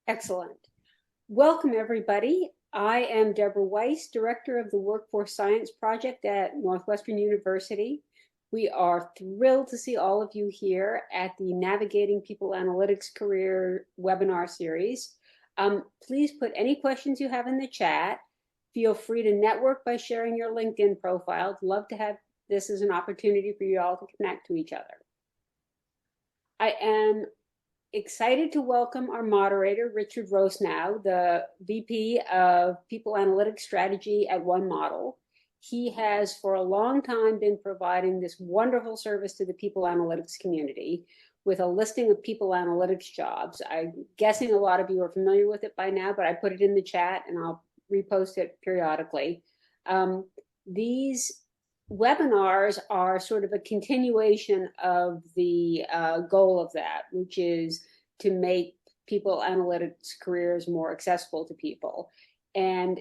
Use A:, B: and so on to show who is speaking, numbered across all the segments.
A: Excellent. Welcome, everybody. I am Deborah Weiss, Director of the Workforce Science Project at Northwestern University. We are thrilled to see all of you here at the Navigating People Analytics Career webinar series. Please put any questions you have in the chat. Feel free to network by sharing your LinkedIn profile. I'd love to have this as an opportunity for you all to connect to each other. I am excited to welcome our moderator, Richard Rosnow, the VP of People Analytics Strategy at One Model. He has for a long time been providing this wonderful service to the people analytics community with a listing of people analytics jobs. I'm guessing a lot of you are familiar with it by now, but I put it in the chat and I'll repost it periodically. These webinars are sort of a continuation of the goal of that, which is to make people analytics careers more accessible to people. And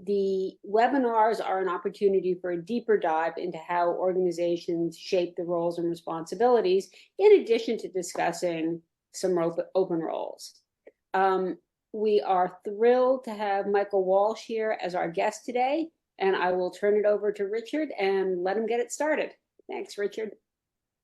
A: the webinars are an opportunity for a deeper dive into how organizations shape the roles and responsibilities, in addition to discussing some open roles. We are thrilled to have Michael Walsh here as our guest today, and I will turn it over to Richard and let him get it started. Thanks, Richard.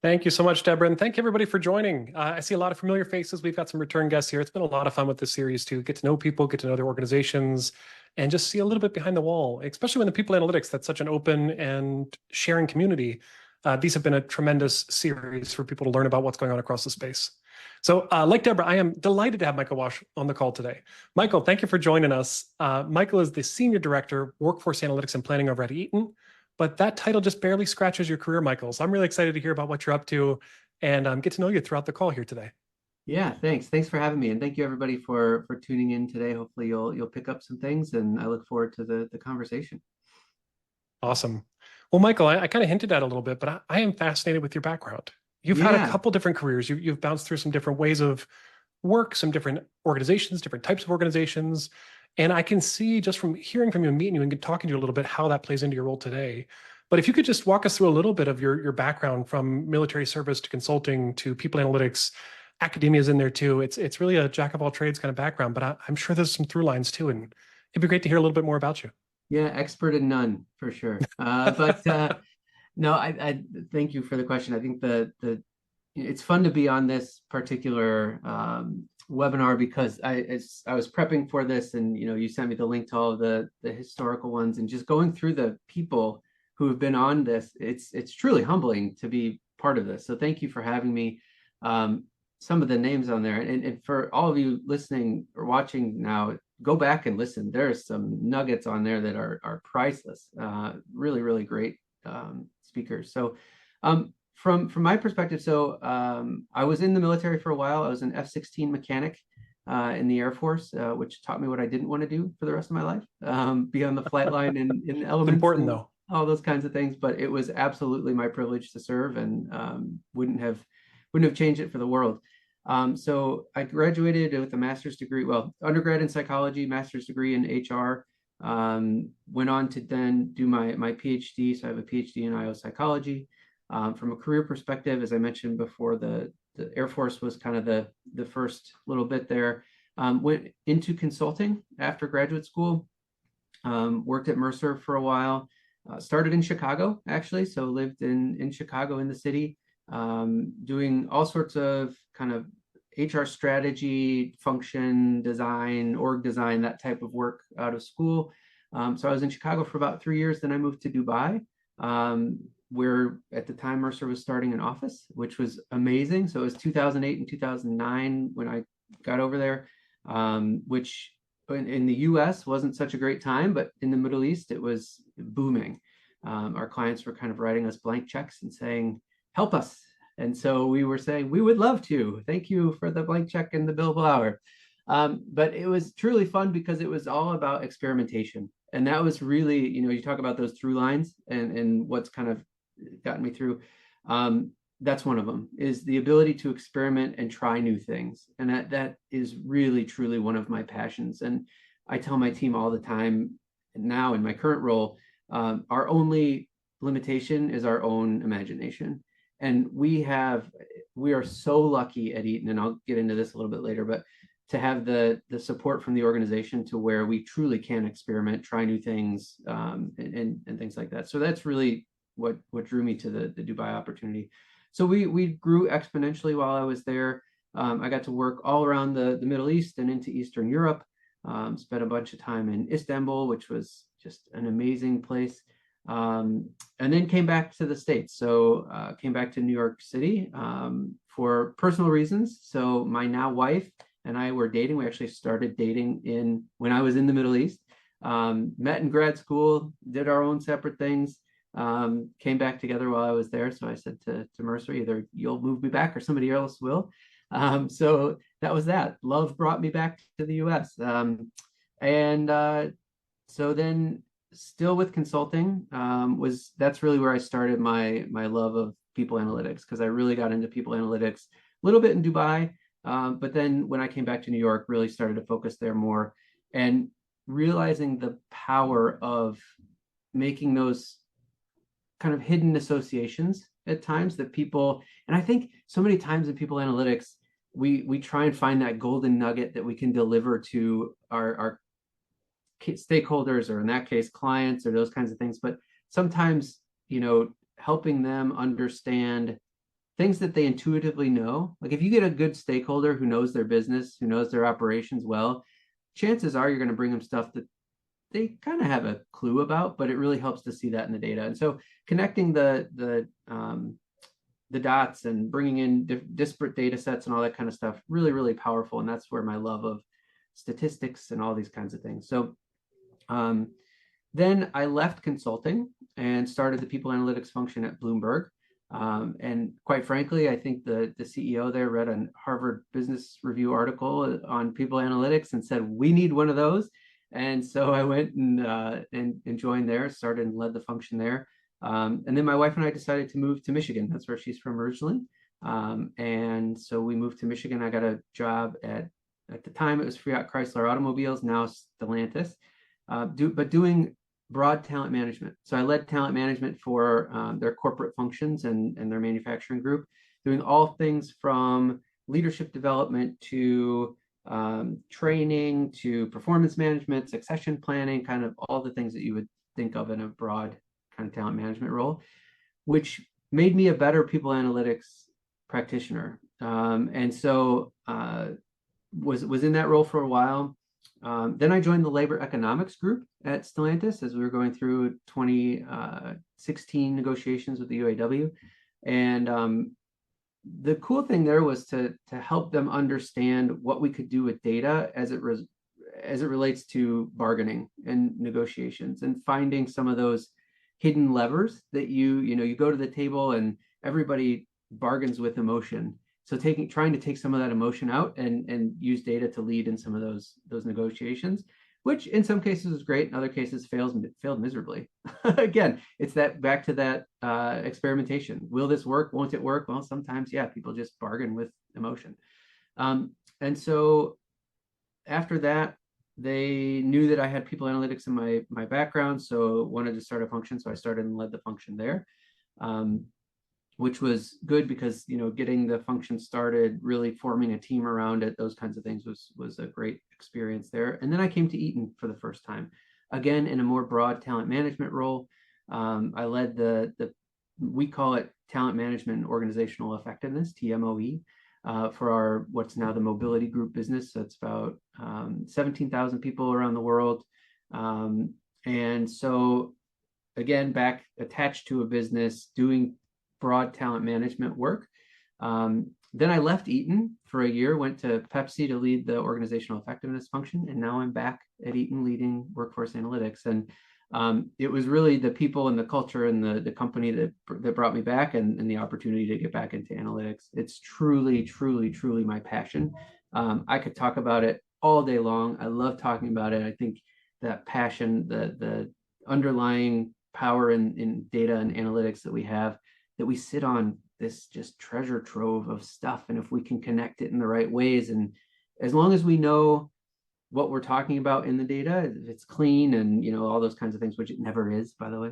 B: Thank you so much, Deborah, and thank you everybody for joining. I see a lot of familiar faces. We've got some return guests here. It's been a lot of fun with this series to get to know people, get to know their organizations, and just see a little bit behind the wall, especially when the people analytics, that's such an open and sharing community. These have been a tremendous series for people to learn about what's going on across the space. So like Deborah, I am delighted to have Michael Walsh on the call today. Michael, thank you for joining us. Michael is the Senior Director, Workforce Analytics and Planning over at Eaton, but that title just barely scratches your career, Michael. So I'm really excited to hear about what you're up to and get to know you throughout the call here today.
C: Yeah, thanks. Thanks for having me. And thank you everybody for tuning in today. Hopefully you'll pick up some things, and I look forward to the conversation.
B: Awesome. Well, Michael, I kind of hinted at it a little bit, but I am fascinated with your background. You've had a couple different careers. You've bounced through some different ways of work, some different organizations, different types of organizations. And I can see just from hearing from you and meeting you and talking to you a little bit how that plays into your role today. But if you could just walk us through a little bit of your background from military service to consulting to people analytics, academia is in there too. It's really a jack of all trades kind of background, but I'm sure there's some through lines too. And it'd be great to hear a little bit more about you.
C: Yeah, expert in none for sure. No, I thank you for the question. I think it's fun to be on this particular webinar because I was prepping for this, and you sent me the link to all of the historical ones, and just going through the people who have been on this, it's truly humbling to be part of this. So thank you for having me. Some of the names on there, and for all of you listening or watching now, go back and listen. There's some nuggets on there that are priceless. Really, really great speakers. So from my perspective, I was in the military for a while. I was an F-16 mechanic in the Air Force, which taught me what I didn't want to do for the rest of my life, be on the flight line in the elements.
B: It's important though.
C: All those kinds of things, but it was absolutely my privilege to serve, and wouldn't have changed it for the world. So I graduated with a master's degree, undergrad in psychology, master's degree in HR, went on to then do my PhD. So I have a PhD in IO psychology. From a career perspective, as I mentioned before, the Air Force was kind of the first little bit there. Went into consulting after graduate school, worked at Mercer for a while, started in Chicago, actually. So lived in Chicago in the city, doing all sorts of kind of HR strategy, function design, org design, that type of work out of school. So I was in Chicago for about 3 years. Then I moved to Dubai, where at the time Mercer was starting an office, which was amazing. So it was 2008 and 2009 when I got over there, which in the US wasn't such a great time, but in the Middle East, it was booming. Our clients were kind of writing us blank checks and saying, help us. And so we were saying, we would love to. Thank you for the blank check and the billable hour. But it was truly fun because it was all about experimentation. And that was really, you talk about those through lines and what's kind of gotten me through. That's one of them, is the ability to experiment and try new things. And that is really, truly one of my passions. And I tell my team all the time now in my current role, our only limitation is our own imagination. And we are so lucky at Eaton, and I'll get into this a little bit later, but to have the support from the organization to where we truly can experiment, try new things, and things like that. So that's really what drew me to the Dubai opportunity. So we grew exponentially while I was there. I got to work all around the Middle East and into Eastern Europe. Spent a bunch of time in Istanbul, which was just an amazing place. And then came back to the States. So came back to New York City for personal reasons. So my now wife and I were dating. We actually started dating when I was in the Middle East. Met in grad school, did our own separate things. Came back together while I was there. So I said to Mercer, either you'll move me back or somebody else will. So that was that. Love brought me back to the US. So then still with consulting, that's really where I started my love of people analytics, because I really got into people analytics a little bit in Dubai. But then when I came back to New York, really started to focus there more, and realizing the power of making those kind of hidden associations at times that people, and I think so many times in people analytics, we try and find that golden nugget that we can deliver to our stakeholders, or in that case, clients, or those kinds of things. But sometimes, helping them understand things that they intuitively know. Like if you get a good stakeholder who knows their business, who knows their operations well, chances are you're going to bring them stuff that they kind of have a clue about, but it really helps to see that in the data. And so connecting the dots and bringing in disparate data sets and all that kind of stuff, really, really powerful. And that's where my love of statistics and all these kinds of things. So then I left consulting and started the people analytics function at Bloomberg. And quite frankly, I think the CEO there read a Harvard Business Review article on people analytics and said, we need one of those. And so I went and joined there, started and led the function there. And then my wife and I decided to move to Michigan. That's where she's from originally. And so we moved to Michigan. I got a job at the time it was Fiat Chrysler Automobiles, now Stellantis, but doing broad talent management. So I led talent management for their corporate functions and their manufacturing group, doing all things from leadership development to training to performance management, succession planning, kind of all the things that you would think of in a broad kind of talent management role, which made me a better people analytics practitioner. And so was in that role for a while. Then I joined the labor economics group at Stellantis as we were going through 2016 negotiations with the UAW. And the cool thing there was to help them understand what we could do with data as it relates to bargaining and negotiations, and finding some of those hidden levers that you go to the table and everybody bargains with emotion. So trying to take some of that emotion out and use data to lead in some of those negotiations, which in some cases is great, in other cases failed miserably. Again, it's that back to that experimentation. Will this work? Won't it work? Well, sometimes, yeah, people just bargain with emotion. And so after that, they knew that I had people analytics in my background, so wanted to start a function. So I started and led the function there. Which was good because, getting the function started, really forming a team around it, those kinds of things was a great experience there. And then I came to Eaton for the first time, again, in a more broad talent management role. I led we call it talent management and organizational effectiveness, TMOE, for our, what's now the mobility group business. So it's about 17,000 people around the world. And so again, back attached to a business doing broad talent management work. Then I left Eaton for a year, went to Pepsi to lead the organizational effectiveness function, and now I'm back at Eaton leading workforce analytics. And it was really the people and the culture and the company that brought me back, and the opportunity to get back into analytics. It's truly, truly, truly my passion. I could talk about it all day long. I love talking about it. I think that passion, the underlying power in data and analytics that we have, that we sit on this just treasure trove of stuff. And if we can connect it in the right ways, and as long as we know what we're talking about in the data, if it's clean and, all those kinds of things, which it never is, by the way,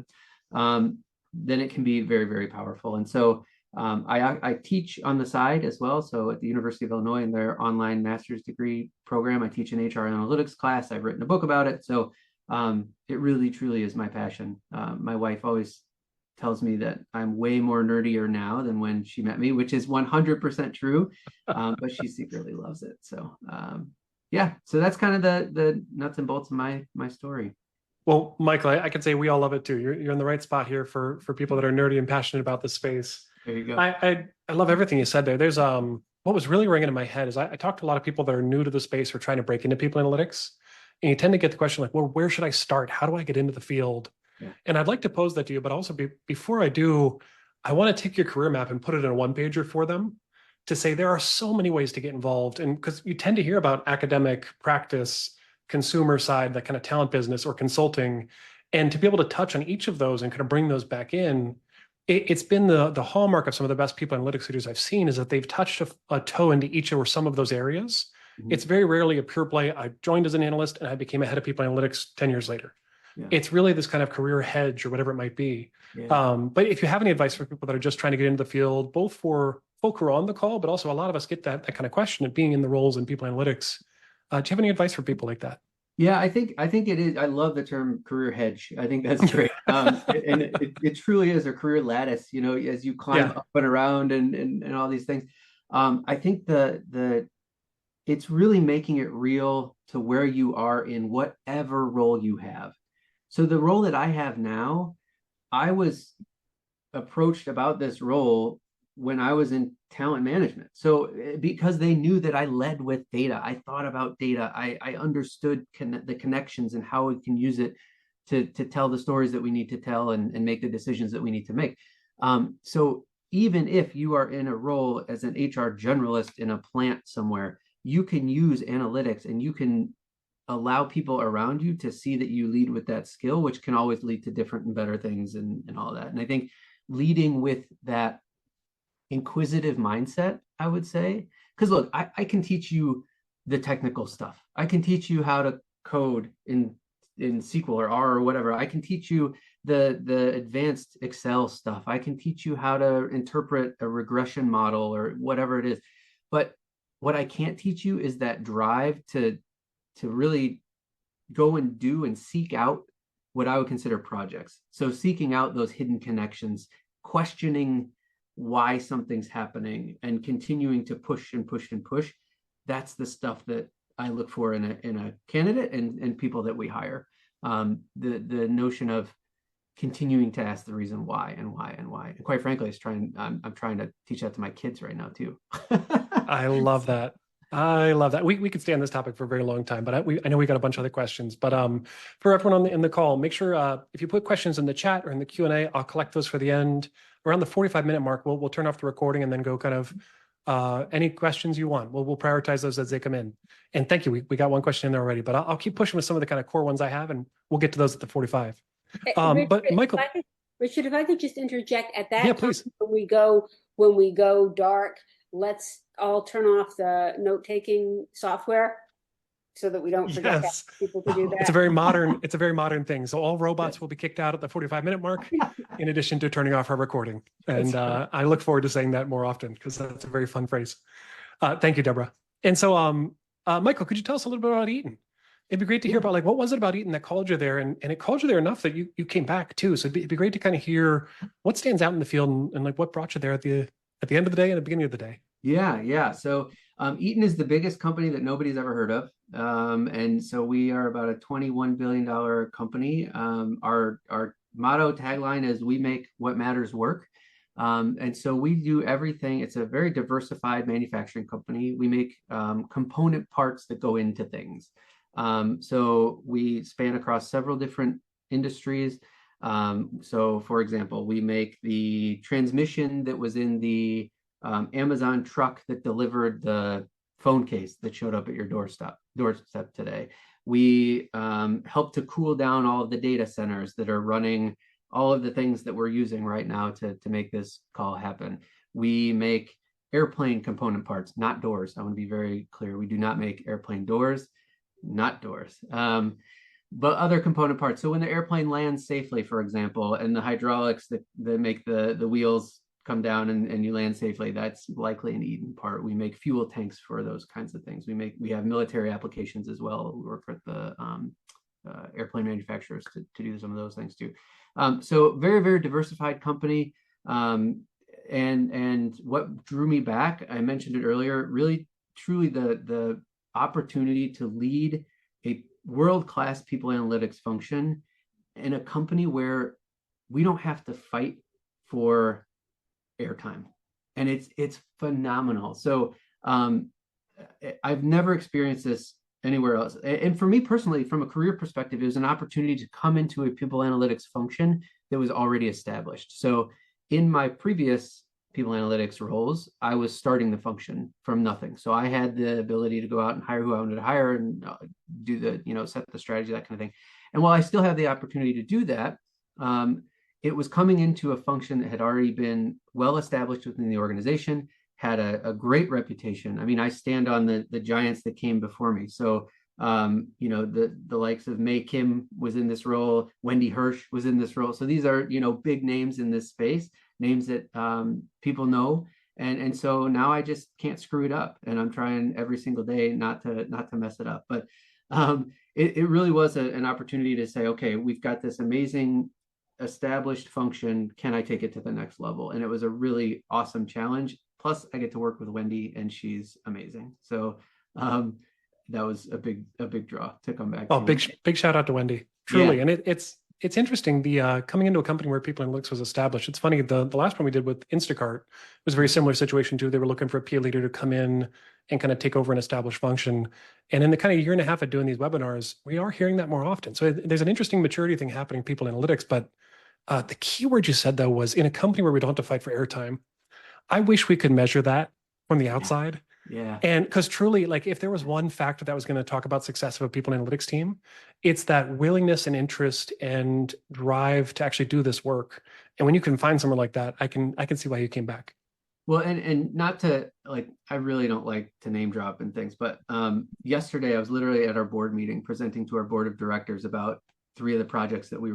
C: then it can be very, very powerful. And so I teach on the side as well. So at the University of Illinois in their online master's degree program, I teach an HR analytics class. I've written a book about it. So it really, truly is my passion. My wife always tells me that I'm way more nerdier now than when she met me, which is 100% true. But she secretly loves it. So yeah, so that's kind of the nuts and bolts of my story.
B: Well, Michael, I can say we all love it too. You're in the right spot here for people that are nerdy and passionate about this space.
C: There you go.
B: I love everything you said there. There's what was really ringing in my head is I talk to a lot of people that are new to the space or trying to break into people analytics. And you tend to get the question like, well, where should I start? How do I get into the field?
C: Yeah.
B: And I'd like to pose that to you, but also before I do, I want to take your career map and put it in a one pager for them to say there are so many ways to get involved. And because you tend to hear about academic practice, consumer side, that kind of talent business or consulting, and to be able to touch on each of those and kind of bring those back in, it's been the hallmark of some of the best people analytics leaders I've seen is that they've touched a toe into each or some of those areas. Mm-hmm. It's very rarely a pure play. I joined as an analyst and I became a head of people analytics 10 years later. Yeah. It's really this kind of career hedge or whatever it might be. Yeah. But if you have any advice for people that are just trying to get into the field, both for folk who are on the call, but also a lot of us get that kind of question of being in the roles in people analytics. Do you have any advice for people like that?
C: Yeah, I think it is. I love the term career hedge. I think that's great. And it truly is a career lattice, as you climb up and around and all these things. I think it's really making it real to where you are in whatever role you have. So the role that I have now, I was approached about this role when I was in talent management. So because they knew that I led with data, I thought about data, I understood the connections and how we can use it to tell the stories that we need to tell and make the decisions that we need to make. So even if you are in a role as an HR generalist in a plant somewhere, you can use analytics and you can allow people around you to see that you lead with that skill, which can always lead to different and better things and all that. And I think leading with that inquisitive mindset, I would say, because look, I can teach you the technical stuff. I can teach you how to code in SQL or R or whatever. I can teach you the advanced Excel stuff. I can teach you how to interpret a regression model or whatever it is. But what I can't teach you is that drive to really go and do and seek out what I would consider projects. So seeking out those hidden connections, questioning why something's happening and continuing to push and push and push. That's the stuff that I look for in a candidate and people that we hire. The notion of continuing to ask the reason why and why and why. And quite frankly, I'm trying to teach that to my kids right now too.
B: I love that. I love that. We could stay on this topic for a very long time, but I know we got a bunch of other questions. But for everyone in the call, make sure if you put questions in the chat or in the Q&A, I'll collect those for the end. Around the 45-minute mark, we'll turn off the recording and then go kind of any questions you want. We'll prioritize those as they come in. And thank you. We got one question in there already, but I'll keep pushing with some of the kind of core ones I have, and we'll get to those at the 45.
A: Richard,
B: but Michael,
A: Richard, if I could just interject at that
B: yeah,
A: time,
B: please.
A: when we go dark, let's all turn off the note-taking software so that we don't forget to ask people to do that.
B: It's a very modern thing. So all robots will be kicked out at the 45-minute mark, in addition to turning off our recording. And I look forward to saying that more often because that's a very fun phrase. Thank you, Deborah. And so, Michael, could you tell us a little bit about Eaton? It'd be great to hear about what was it about Eaton that called you there, and it called you there enough that you came back too. So it'd be great to kind of hear what stands out in the field and like what brought you there at the end of the day and the beginning of the day.
C: Yeah. So Eaton is the biggest company that nobody's ever heard of. And so we are about a $21 billion company. Our motto tagline is "We make what matters work." And so we do everything. It's a very diversified manufacturing company. We make component parts that go into things. So we span across several different industries. So for example, we make the transmission that was in the Amazon truck that delivered the phone case that showed up at your doorstep today. We help to cool down all of the data centers that are running all of the things that we're using right now to make this call happen. We make airplane component parts, not doors. I want to be very clear. We do not make airplane doors, not doors, but other component parts. So when the airplane lands safely, for example, and the hydraulics that make the wheels come down and you land safely, that's likely an Eden part. We make fuel tanks for those kinds of things. We have military applications as well. We work with the airplane manufacturers to do some of those things too. So very, very diversified company. And what drew me back, I mentioned it earlier, really truly the opportunity to lead a world-class people analytics function in a company where we don't have to fight for airtime. And it's phenomenal. So I've never experienced this anywhere else. And for me personally, from a career perspective, it was an opportunity to come into a people analytics function that was already established. So in my previous people analytics roles, I was starting the function from nothing. So I had the ability to go out and hire who I wanted to hire and do the, set the strategy, that kind of thing. And while I still have the opportunity to do that, it was coming into a function that had already been well established within the organization, had a great reputation. I mean, I stand on the giants that came before me. So, the likes of May Kim was in this role, Wendy Hirsch was in this role. So these are, big names in this space, names that people know. And so now I just can't screw it up. And I'm trying every single day not to mess it up. But it really was an opportunity to say, okay, we've got this amazing established function. Can I take it to the next level? And it was a really awesome challenge. Plus, I get to work with Wendy, and she's amazing. So that was a big draw to come back.
B: Oh, big shout out to Wendy, truly. Yeah. And it's interesting, the coming into a company where people analytics was established. It's funny, the last one we did with Instacart was a very similar situation too. They were looking for a PA leader to come in and kind of take over an established function. And in the kind of year and a half of doing these webinars, we are hearing that more often. So there's an interesting maturity thing happening in people analytics. But the key word you said, though, was in a company where we don't have to fight for airtime. I wish we could measure that from the outside.
C: Yeah.
B: And because truly, like if there was one factor that was going to talk about success of a people analytics team, it's that willingness and interest and drive to actually do this work. And when you can find somewhere like that, I can see why you came back.
C: Well, and not to I really don't like to name drop and things, but yesterday I was literally at our board meeting presenting to our board of directors about 3 of the projects that we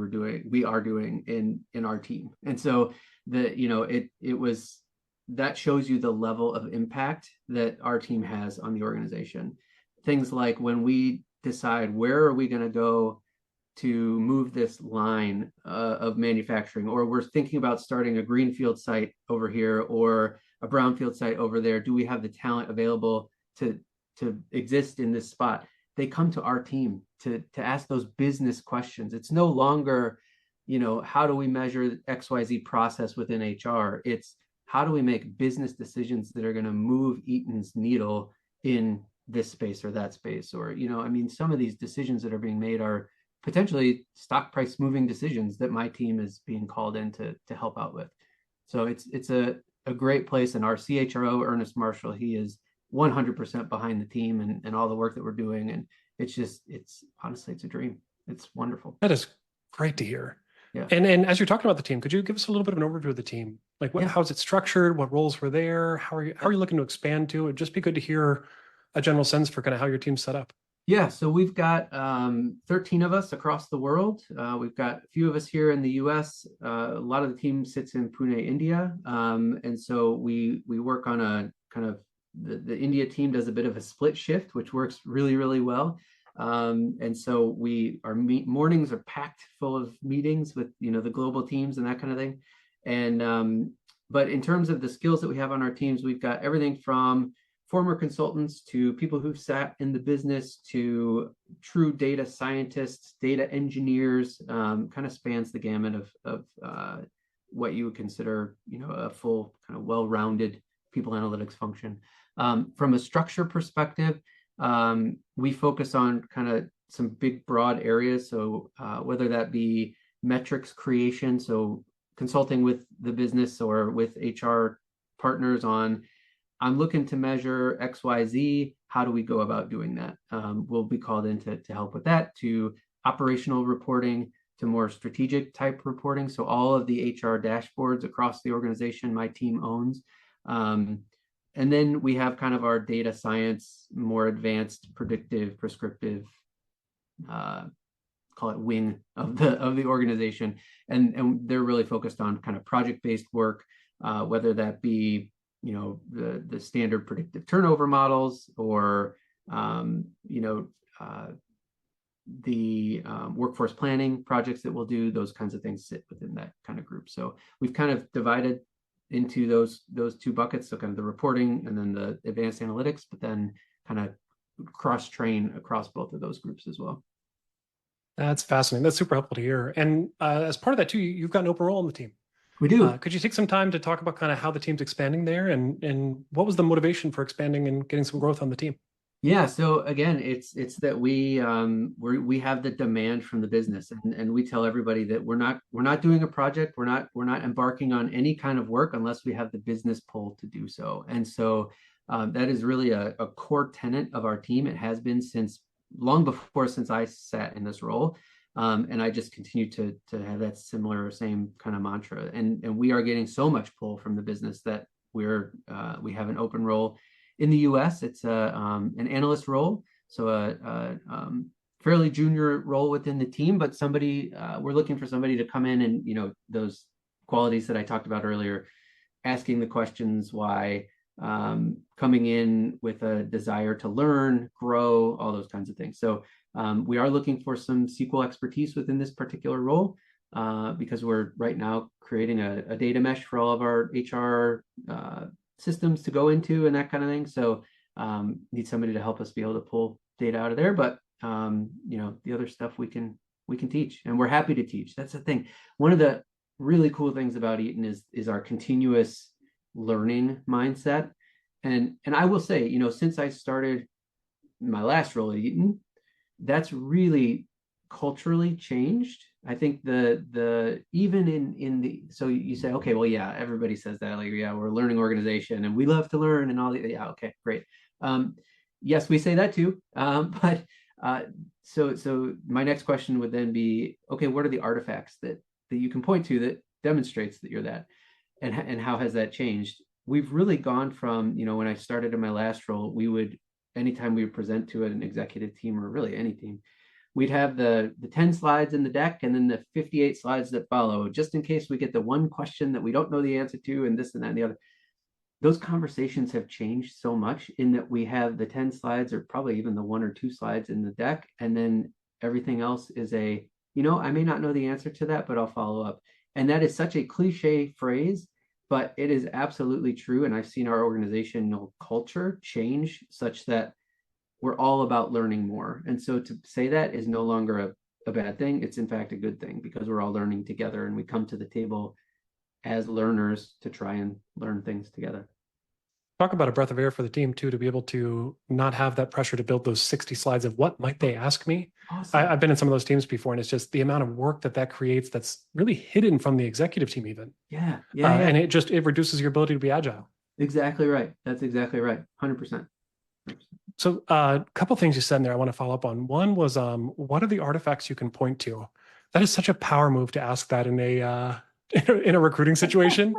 C: are doing in our team. And so it was, that shows you the level of impact that our team has on the organization. Things like when we decide where are we going to go to move this line of manufacturing, or we're thinking about starting a greenfield site over here or a brownfield site over there. Do we have the talent available to exist in this spot? They come to our team to ask those business questions. It's no longer, how do we measure XYZ process within HR? It's how do we make business decisions that are going to move Eaton's needle in this space or that space? Or, some of these decisions that are being made are potentially stock price moving decisions that my team is being called in to help out with. So it's a great place. And our CHRO, Ernest Marshall, he is 100% behind the team and all the work that we're doing. And honestly, it's a dream. It's wonderful.
B: That is great to hear.
C: Yeah.
B: And as you're talking about the team, could you give us a little bit of an overview of the team? Like how's it structured? What roles were there? How are you looking to expand to? It'd just be good to hear a general sense for kind of how your team's set up.
C: Yeah, so we've got 13 of us across the world. We've got a few of us here in the US. A lot of the team sits in Pune, India. And so we work on a kind of, the India team does a bit of a split shift, which works really, really well. And so our mornings are packed full of meetings with, the global teams and that kind of thing. And, but in terms of the skills that we have on our teams, we've got everything from former consultants to people who've sat in the business to true data scientists, data engineers, kind of spans the gamut of what you would consider, a full kind of well-rounded people analytics function. From a structure perspective, we focus on kind of some big broad areas. So whether that be metrics creation, so consulting with the business or with HR partners on, I'm looking to measure XYZ. How do we go about doing that? We'll be called in to help with that, to operational reporting, to more strategic type reporting. So all of the HR dashboards across the organization, my team owns. And then we have kind of our data science, more advanced, predictive, prescriptive, call it wing of the organization. And they're really focused on kind of project-based work, whether that be, the standard predictive turnover models or, the workforce planning projects that we'll do, those kinds of things sit within that kind of group. So we've kind of divided into those two buckets, so kind of the reporting and then the advanced analytics, but then kind of cross-train across both of those groups as well.
B: That's fascinating. That's super helpful to hear. And as part of that too, you've got an open role in the team.
C: We do.
B: Could you take some time to talk about kind of how the team's expanding there and what was the motivation for expanding and getting some growth on the team?
C: Yeah, so again, it's that we have the demand from the business, and we tell everybody that we're not doing a project, we're not embarking on any kind of work unless we have the business pull to do so. And so that is really a core tenet of our team. It has been since long before since I sat in this role. And I just continue to have that same kind of mantra. And we are getting so much pull from the business that we have an open role. In the US, it's an analyst role, so a fairly junior role within the team, but we're looking for somebody to come in and, those qualities that I talked about earlier, asking the questions why, coming in with a desire to learn, grow, all those kinds of things. So we are looking for some SQL expertise within this particular role because we're right now creating a data mesh for all of our HR systems to go into and that kind of thing. So need somebody to help us be able to pull data out of there. But the other stuff we can teach, and we're happy to teach. That's the thing. One of the really cool things about Eaton is our continuous learning mindset. And I will say, since I started my last role at Eaton, that's really culturally changed. I think even in the, so you say, okay, well, yeah, everybody says that, like, yeah, we're a learning organization and we love to learn and all the, yeah, okay, great. Yes, we say that too. But so my next question would then be, okay, what are the artifacts that you can point to that demonstrates that you're that, and how has that changed? We've really gone from, when I started in my last role, anytime we would present to an executive team or really any team, we'd have the 10 slides in the deck and then the 58 slides that follow, just in case we get the one question that we don't know the answer to and this and that and the other. Those conversations have changed so much in that we have the 10 slides or probably even the 1 or 2 slides in the deck. And then everything else is I may not know the answer to that, but I'll follow up. And that is such a cliche phrase, but it is absolutely true. And I've seen our organizational culture change such that we're all about learning more. And so to say that is no longer a bad thing. It's in fact a good thing because we're all learning together and we come to the table as learners to try and learn things together.
B: Talk about a breath of air for the team too, to be able to not have that pressure to build those 60 slides of what might they ask me.
C: Awesome.
B: I've been in some of those teams before, and it's just the amount of work that creates that's really hidden from the executive team even.
C: Yeah.
B: And it reduces your ability to be agile.
C: Exactly right. That's exactly right. 100%.
B: So a couple things you said in there I want to follow up on. One was, what are the artifacts you can point to? That is such a power move to ask that in a recruiting situation.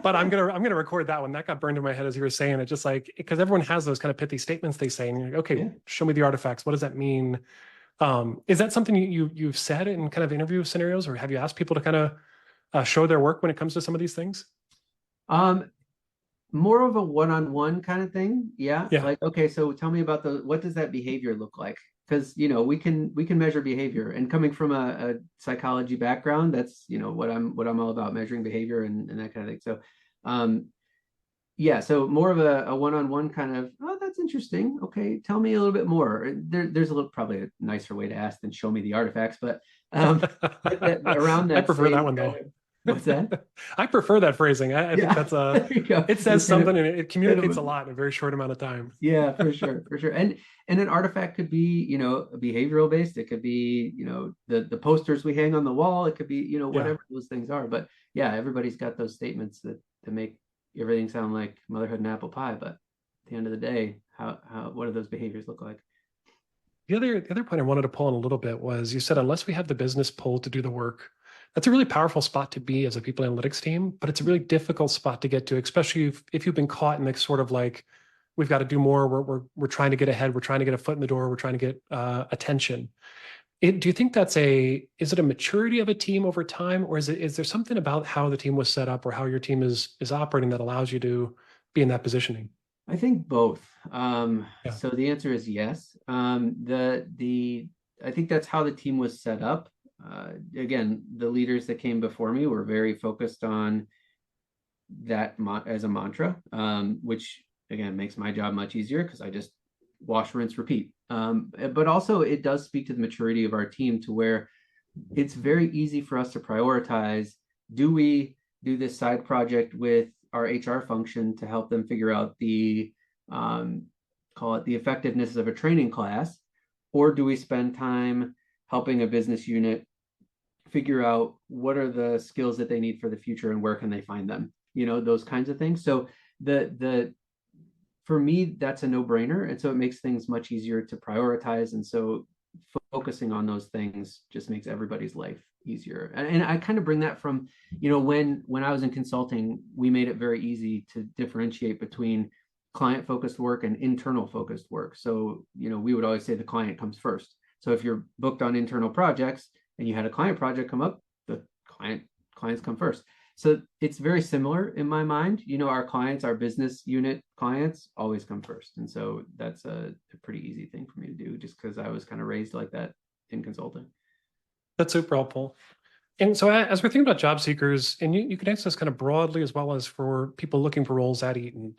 B: But I'm gonna record that one. That got burned in my head as you were saying it, just like, because everyone has those kind of pithy statements they say, and you're like, okay,
C: Yeah.
B: Show me the artifacts. What does that mean? Is that something you've said in kind of interview scenarios, or have you asked people to kind of show their work when it comes to some of these things?
C: More of a one-on-one kind of thing. Yeah.
B: Yeah.
C: Like, okay, so tell me about what does that behavior look like? Because we can measure behavior, and coming from a psychology background, that's what I'm all about, measuring behavior and that kind of thing. So yeah, so more of a one-on-one kind of, oh, that's interesting. Okay, tell me a little bit more. There's probably a nicer way to ask than show me the artifacts, but around that.
B: I prefer that one though.
C: What's that?
B: I prefer that phrasing. I think that's it says something and it communicates a lot in a very short amount of time.
C: Yeah, for sure. And an artifact could be, behavioral based. It could be, the posters we hang on the wall. It could be, whatever those things are. But yeah, everybody's got those statements that make everything sound like motherhood and apple pie. But at the end of the day, what do those behaviors look like?
B: The other point I wanted to pull on a little bit was, you said unless we have the business pull to do the work, that's a really powerful spot to be as a people analytics team, but it's a really difficult spot to get to, especially if you've been caught in the sort of like, we've got to do more. We're trying to get ahead. We're trying to get a foot in the door. We're trying to get attention. Do you think is it a maturity of a team over time, or is there something about how the team was set up or how your team is operating that allows you to be in that positioning?
C: I think both.
B: Yeah.
C: So the answer is yes. I think that's how the team was set up. Again, the leaders that came before me were very focused on that as a mantra, which again makes my job much easier because I just wash, rinse, repeat. But also it does speak to the maturity of our team to where it's very easy for us to prioritize. Do we do this side project with our HR function to help them figure out the call it the effectiveness of a training class, or do we spend time helping a business unit figure out what are the skills that they need for the future and where can they find them? Those kinds of things. So the for me, that's a no-brainer. And so it makes things much easier to prioritize. And so focusing on those things just makes everybody's life easier. And I kind of bring that from, when I was in consulting, we made it very easy to differentiate between client-focused work and internal-focused work. So, we would always say the client comes first. So if you're booked on internal projects and you had a client project come up, the clients come first. So it's very similar in my mind. Our clients, our business unit clients always come first. And so that's a pretty easy thing for me to do just because I was kind of raised like that in consulting.
B: That's super helpful. And so as we're thinking about job seekers, and you can answer this kind of broadly as well as for people looking for roles at Eaton.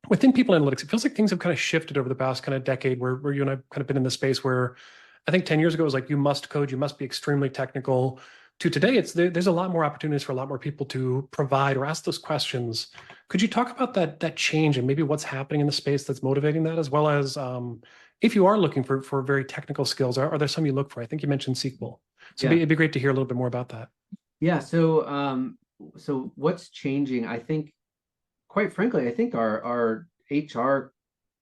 B: Within people analytics, it feels like things have kind of shifted over the past kind of decade where you and I've kind of been in the space where I think 10 years ago it was like you must code, you must be extremely technical. To today, there's a lot more opportunities for a lot more people to provide or ask those questions. Could you talk about that change and maybe what's happening in the space that's motivating that, as well as if you are looking for very technical skills, are there some you look for? I think you mentioned SQL. So
C: Yeah.
B: it'd be great to hear a little bit more about that.
C: Yeah. So what's changing? I think, quite frankly, I think our HR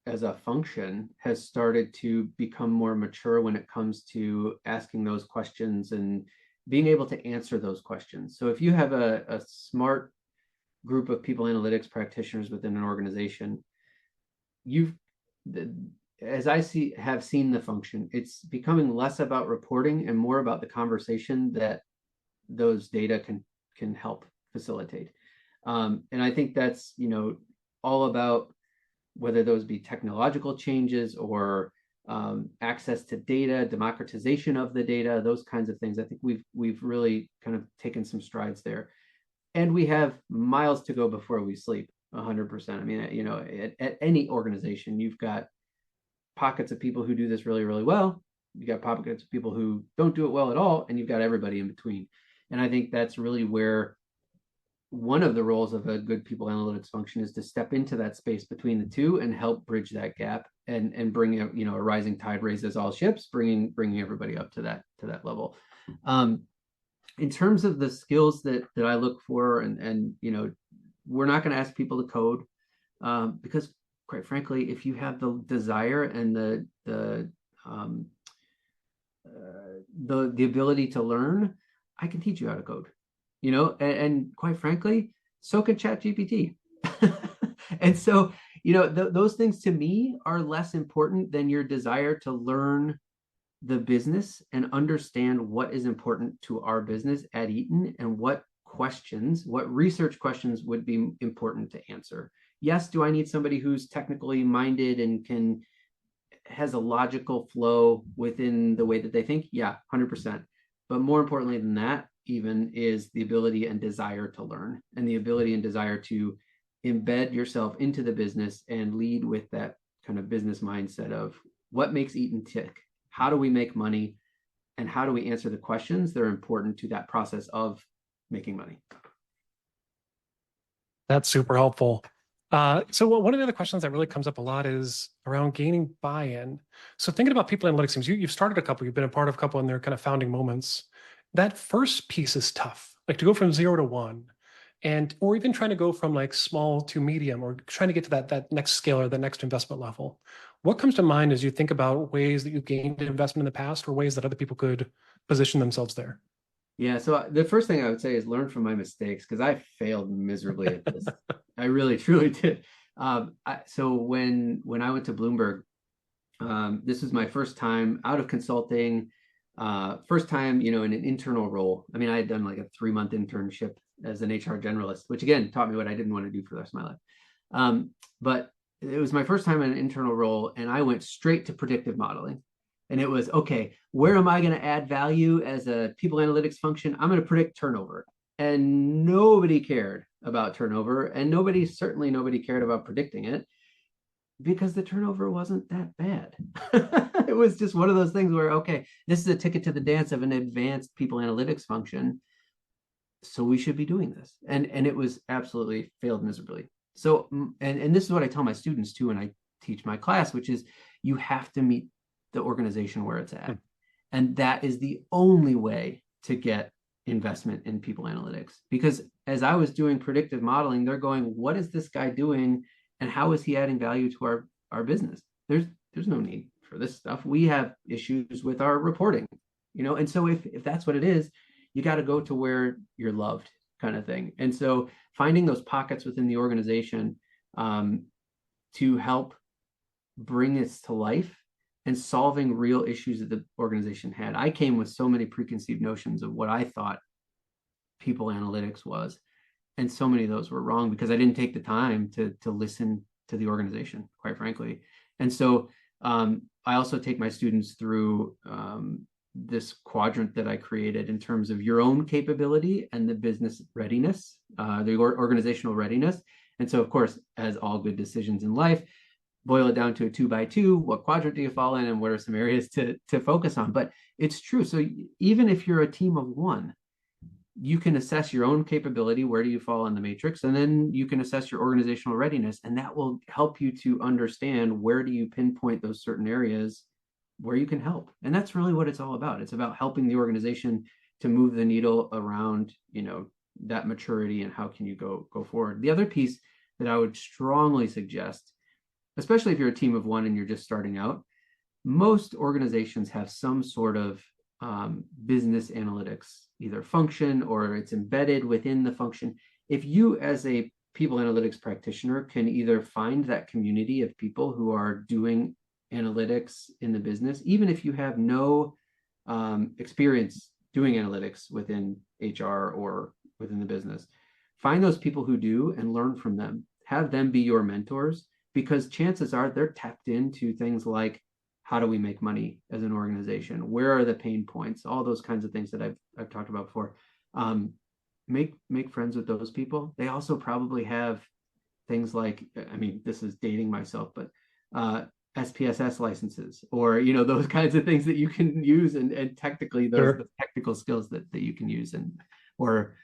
C: as a function has started to become more mature when it comes to asking those questions and being able to answer those questions. So if you have a smart group of people analytics practitioners within an organization, as I have seen the function, it's becoming less about reporting and more about the conversation that those data can help facilitate. And I think that's all about whether those be technological changes or access to data, democratization of the data, those kinds of things. I think we've really kind of taken some strides there, and we have miles to go before we sleep. 100%. I mean, at any organization, you've got pockets of people who do this really, really well. You got pockets of people who don't do it well at all, and you've got everybody in between. And I think that's really where one of the roles of a good people analytics function is to step into that space between the two and help bridge that gap and bring a rising tide raises all ships, bringing everybody up to that level. In terms of the skills that I look for, and we're not going to ask people to code because, quite frankly, if you have the desire and the ability to learn, I can teach you how to code. And quite frankly, so can ChatGPT. And so, those things to me are less important than your desire to learn the business and understand what is important to our business at Eaton and what research questions would be important to answer. Yes, do I need somebody who's technically minded and has a logical flow within the way that they think? Yeah, 100%. But more importantly than that, even, is the ability and desire to learn and the ability and desire to embed yourself into the business and lead with that kind of business mindset of what makes Eaton tick, how do we make money, and how do we answer the questions that are important to that process of making money.
B: That's super helpful. So one of the other questions that really comes up a lot is around gaining buy-in. So thinking about people analytics teams, you've started a couple, you've been a part of a couple in their kind of founding moments. That first piece is tough, like to go from 0 to 1, or even trying to go from like small to medium, or trying to get to that next scale or the next investment level. What comes to mind as you think about ways that you gained investment in the past or ways that other people could position themselves there?
C: Yeah, so the first thing I would say is learn from my mistakes, because I failed miserably at this. I really, truly did. So when I went to Bloomberg This was my first time out of consulting, first time, in an internal role. I mean, I had done like a 3-month internship as an HR generalist, which again taught me what I didn't want to do for the rest of my life. But it was my first time in an internal role, and I went straight to predictive modeling. And it was, okay, where am I going to add value as a people analytics function? I'm going to predict turnover. And nobody cared about turnover, and certainly nobody cared about predicting it, because the turnover wasn't that bad. It was just one of those things where, okay, this is a ticket to the dance of an advanced people analytics function, so we should be doing this. And it was absolutely failed miserably. So, and this is what I tell my students too when I teach my class, which is you have to meet the organization where it's at. And that is the only way to get investment in people analytics. Because as I was doing predictive modeling, they're going, what is this guy doing? And how is he adding value to our business? There's no need for this stuff. We have issues with our reporting, and so if that's what it is, you got to go to where you're loved, kind of thing. And so finding those pockets within the organization to help bring this to life and solving real issues that the organization had. I came with so many preconceived notions of what I thought people analytics was, and so many of those were wrong because I didn't take the time to listen to the organization, quite frankly. And so I also take my students through this quadrant that I created in terms of your own capability and the business readiness, the organizational readiness. And so, of course, as all good decisions in life, boil it down to a 2x2. What quadrant do you fall in, and what are some areas to focus on? But it's true. So even if you're a team of one, you can assess your own capability. Where do you fall in the matrix? And then you can assess your organizational readiness, and that will help you to understand where do you pinpoint those certain areas where you can help. And that's really what it's all about. It's about helping the organization to move the needle around, that maturity, and how can you go forward. The other piece that I would strongly suggest, especially if you're a team of one and you're just starting out, most organizations have some sort of business analytics, either function or it's embedded within the function. If you, as a people analytics practitioner, can either find that community of people who are doing analytics in the business, even if you have no experience doing analytics within HR or within the business, find those people who do and learn from them. Have them be your mentors, because chances are they're tapped into things like, how do we make money as an organization? Where are the pain points? All those kinds of things that I've talked about before. Make friends with those people. They also probably have things like, I mean, this is dating myself, but SPSS licenses, or those kinds of things that you can use, and technically those the technical skills that you can use, or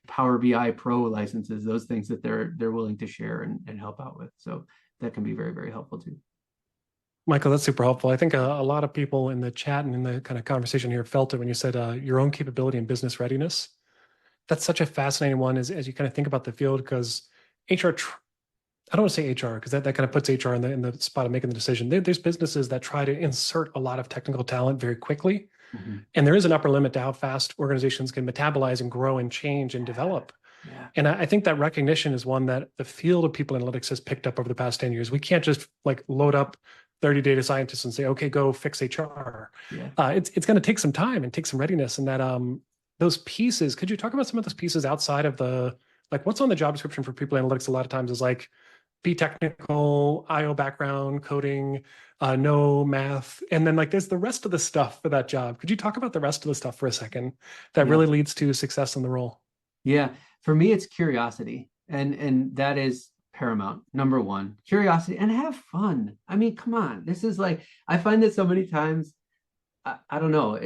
C: Power BI Pro licenses, those things that they're willing to share and help out with. So that can be very, very helpful too.
B: Michael, that's super helpful. I think a lot of people in the chat and in the kind of conversation here felt it when you said your own capability and business readiness. That's such a fascinating one as you kind of think about the field, because HR, I don't want to say HR, because that kind of puts HR in the spot of making the decision. There's businesses that try to insert a lot of technical talent very quickly. Mm-hmm. And there is an upper limit to how fast organizations can metabolize and grow and change and develop. Yeah. And I think that recognition is one that the field of people analytics has picked up over the past 10 years. We can't just load up 30 data scientists and say, okay, go fix HR. Yeah. It's going to take some time and take some readiness. And that those pieces, could you talk about some of those pieces outside of what's on the job description for people analytics a lot of times is be technical, IO background, coding, no math. And then there's the rest of the stuff for that job. Could you talk about the rest of the stuff for a second that really leads to success in the role?
C: Yeah, for me, it's curiosity. And that is paramount. Number one, curiosity, and have fun. I mean, come on. This is I find that so many times, I don't know,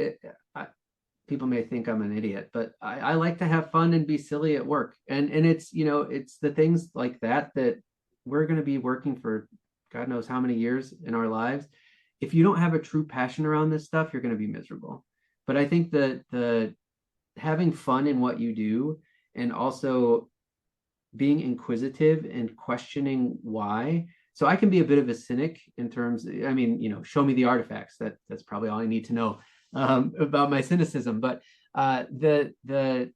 C: people may think I'm an idiot, but I like to have fun and be silly at work. And it's, it's the things like that we're going to be working for God knows how many years in our lives. If you don't have a true passion around this stuff, you're going to be miserable. But I think that the having fun in what you do, and also being inquisitive and questioning why. So I can be a bit of a cynic in terms, I mean, show me the artifacts. That's probably all I need to know about my cynicism. But the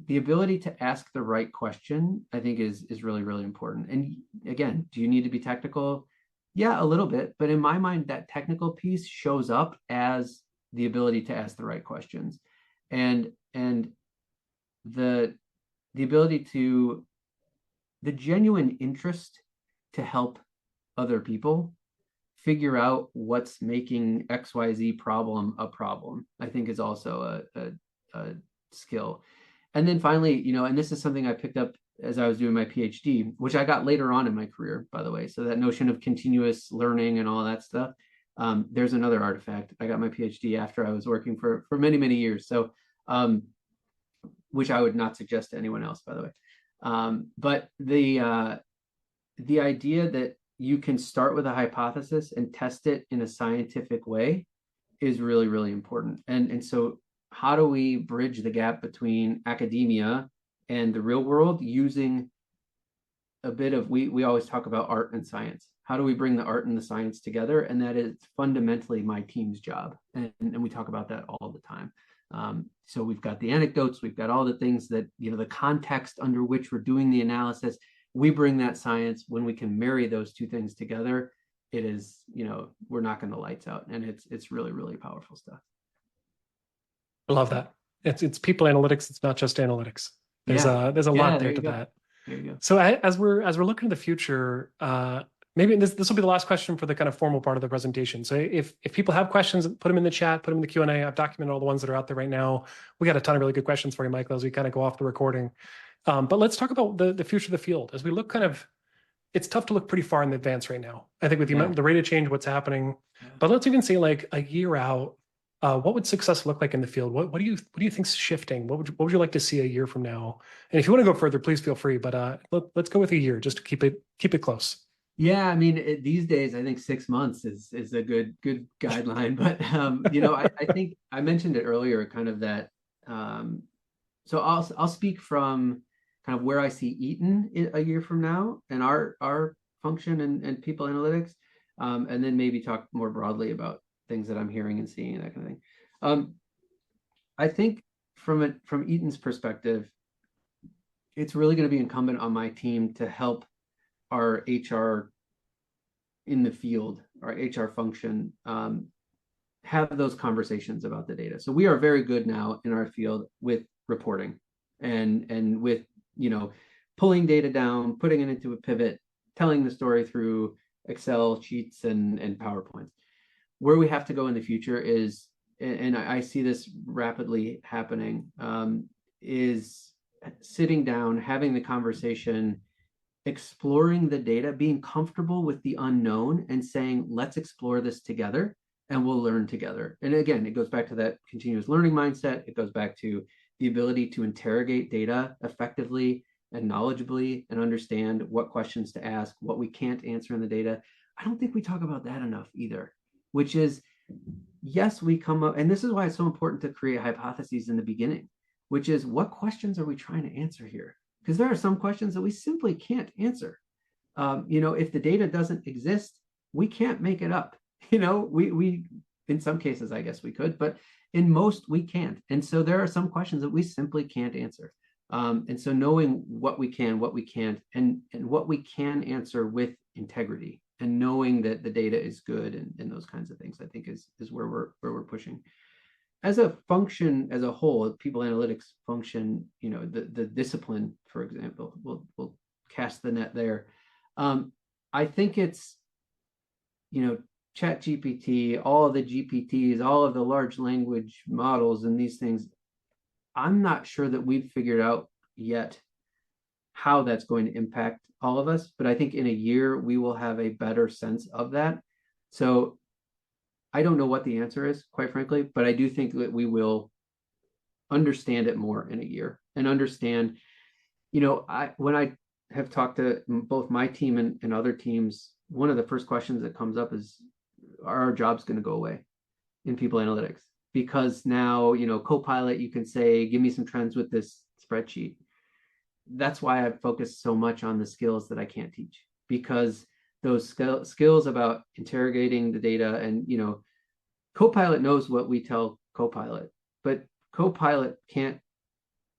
C: ability to ask the right question, I think is really, really important. And again, do you need to be technical? Yeah, a little bit, but in my mind, that technical piece shows up as the ability to ask the right questions, and the the ability to the genuine interest to help other people figure out what's making XYZ problem a problem, I think is also a skill. And then finally, and this is something I picked up as I was doing my PhD, which I got later on in my career, by the way. So that notion of continuous learning and all that stuff. There's another artifact. I got my PhD after I was working for many, many years. So, which I would not suggest to anyone else, by the way. But the idea that you can start with a hypothesis and test it in a scientific way is really, really important. And so how do we bridge the gap between academia and the real world using a bit of, we always talk about art and science. How do we bring the art and the science together? And that is fundamentally my team's job. And we talk about that all the time. So we've got the anecdotes, we've got all the things that, the context under which we're doing the analysis. We bring that science. When we can marry those two things together, it is, we're knocking the lights out, and it's really, really powerful stuff.
B: I love that. It's people analytics. It's not just analytics. There's a lot there to that.
C: There you go.
B: So as we're looking to the future, maybe this will be the last question for the kind of formal part of the presentation. So if people have questions, put them in the chat, put them in the Q&A. I've documented all the ones that are out there right now. We got a ton of really good questions for you, Michael, as we kind of go off the recording. But let's talk about the future of the field. As we look it's tough to look pretty far in advance right now. I think with the rate of change, what's happening. Yeah. But let's even say like a year out, what would success look like in the field? What do you think's shifting? What would you like to see a year from now? And if you want to go further, please feel free. But let's go with a year, just to keep it close.
C: Yeah, I mean, these days, I think 6 months is a good guideline. But I think I mentioned it earlier, kind of that. So I'll speak from kind of where I see Eaton a year from now and our function and people analytics, and then maybe talk more broadly about things that I'm hearing and seeing and that kind of thing. I think from Eaton's perspective, it's really going to be incumbent on my team to help our HR in the field, our HR function, have those conversations about the data. So we are very good now in our field with reporting and with, pulling data down, putting it into a pivot, telling the story through Excel sheets and PowerPoints. Where we have to go in the future is, and I see this rapidly happening, is sitting down, having the conversation, exploring the data, being comfortable with the unknown and saying, let's explore this together and we'll learn together. And again, it goes back to that continuous learning mindset. It goes back to the ability to interrogate data effectively and knowledgeably and understand what questions to ask, what we can't answer in the data. I don't think we talk about that enough either, which is, yes, we come up, and this is why it's so important to create hypotheses in the beginning, which is, what questions are we trying to answer here? Because there are some questions that we simply can't answer. If the data doesn't exist, we can't make it up. We in some cases, I guess we could, but in most we can't. And so there are some questions that we simply can't answer. And so knowing what we can, what we can't, and what we can answer with integrity, and knowing that the data is good and those kinds of things, I think is where we're pushing. As a function, as a whole, people analytics function, the discipline, for example, we'll cast the net there. I think it's, Chat GPT, all of the GPTs, all of the large language models and these things, I'm not sure that we've figured out yet how that's going to impact all of us, but I think in a year we will have a better sense of that. So I don't know what the answer is, quite frankly, but I do think that we will understand it more in a year and understand, when I have talked to both my team and other teams, one of the first questions that comes up is, are our jobs going to go away in people analytics? Because now, Copilot, you can say, give me some trends with this spreadsheet. That's why I've focused so much on the skills that I can't teach, because those skills about interrogating the data, and Copilot knows what we tell Copilot, but Copilot can't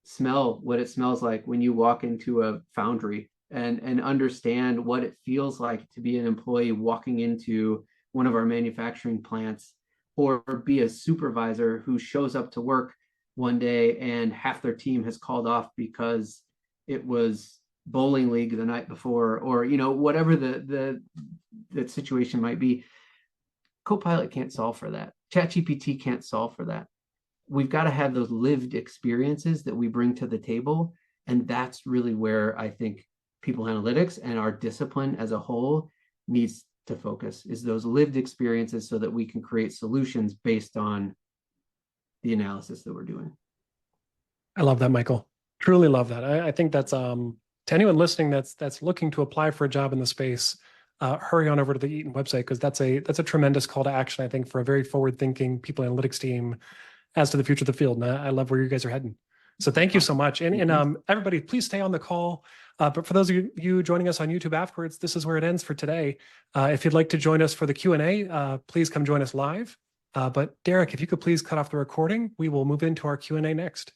C: smell what it smells like when you walk into a foundry and understand what it feels like to be an employee walking into one of our manufacturing plants, or be a supervisor who shows up to work one day and half their team has called off because it was bowling league the night before, or whatever the situation might be. Copilot can't solve for that. ChatGPT can't solve for that. We've got to have those lived experiences that we bring to the table, and that's really where I think people analytics and our discipline as a whole needs to focus, is those lived experiences, so that we can create solutions based on the analysis that we're doing.
B: I love that, Michael. Truly love that. I think that's to anyone listening that's looking to apply for a job in the space, hurry on over to the Eaton website, because that's a tremendous call to action, I think, for a very forward-thinking people analytics team as to the future of the field. And I love where you guys are heading. So thank you so much. And everybody, please stay on the call. But for those of you joining us on YouTube afterwards, this is where it ends for today. If you'd like to join us for the Q&A, please come join us live. But Derek, if you could please cut off the recording, we will move into our Q&A next.